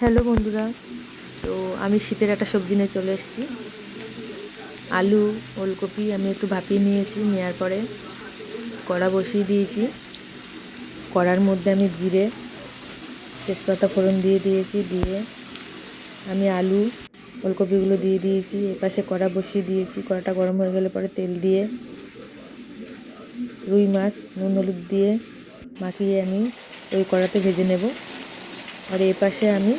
Hello বন্ধুরা, তো আমি শীতের একটা সবজি নিয়ে চলে এসেছি। আলু, ওলকপি আমি একটু ভাপিয়ে নিয়েছি। নেওয়ার পরে কড়া বসিয়ে দিয়েছি। কড়ার মধ্যে আমি জিরে, তেজপাতা ফোড়ন দিয়ে দিয়েছি। দিয়ে আমি আলু, ওলকপিগুলো দিয়ে দিয়েছি। এপাশে কড়া বসিয়ে দিয়েছি। কড়াটা গরম হয়ে গেলে পরে তেল দিয়ে রুই মাছ নুন হলুদ দিয়ে মাখিয়ে আমি ওই কড়াতে ভেজে নেব। আর এপাশে আমি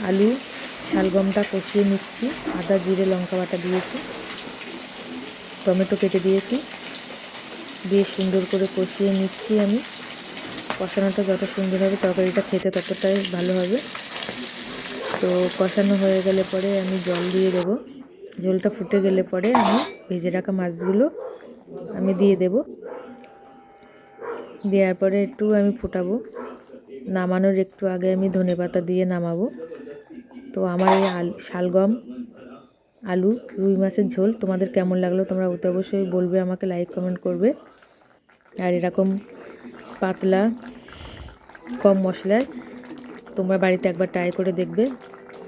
আলু শালগমটা কষিয়ে নিচ্ছি। আদা জিরে লঙ্কা বাটা দিয়েছি, টমেটো কেটে দিয়েছি, দিয়ে সুন্দর করে কষিয়ে নিচ্ছি। আমি কষানোটা যত সুন্দর হবে তরকারিটা খেতে ততটাই ভালো হবে। তো কষানো হয়ে গেলে পরে আমি জল দিয়ে দেব। ঝোলটা ফুটে গেলে পরে আমি ভেজে রাখা মাছগুলো আমি দিয়ে দেব। দেওয়ার পরে একটু আমি ফোটাবো। নামানোর একটু আগে আমি ধনেপাতা দিয়ে নামাবো। তো আমার এই শালগম আলু রুই মাছের ঝোল তোমাদের কেমন লাগলো তোমরা অতি অবশ্যই বলবে, আমাকে লাইক কমেন্ট করবে। আর এরকম পাতলা কম মশলার তোমরা বাড়িতে একবার ট্রাই করে দেখবে,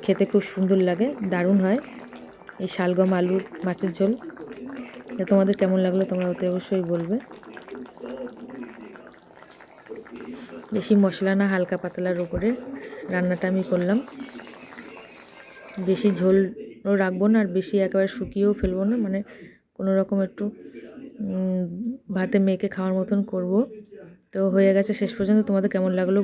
খেতে খুব সুন্দর লাগে, দারুণ হয় এই শালগম আলু মাছের ঝোল। তোমাদের কেমন লাগলো তোমরা অতি অবশ্যই বলবে। বেশি মশলা না, হালকা পাতলার উপরে রান্নাটা আমি করলাম। বেশি ঝোলও রাখবো না আর বেশি একেবারে শুকিয়েও ফেলবো না, মানে কোনো রকম একটু ভাতে মেখে খাওয়ার মতন করব। তো হয়ে গেছে শেষ পর্যন্ত। তোমাদের কেমন লাগলো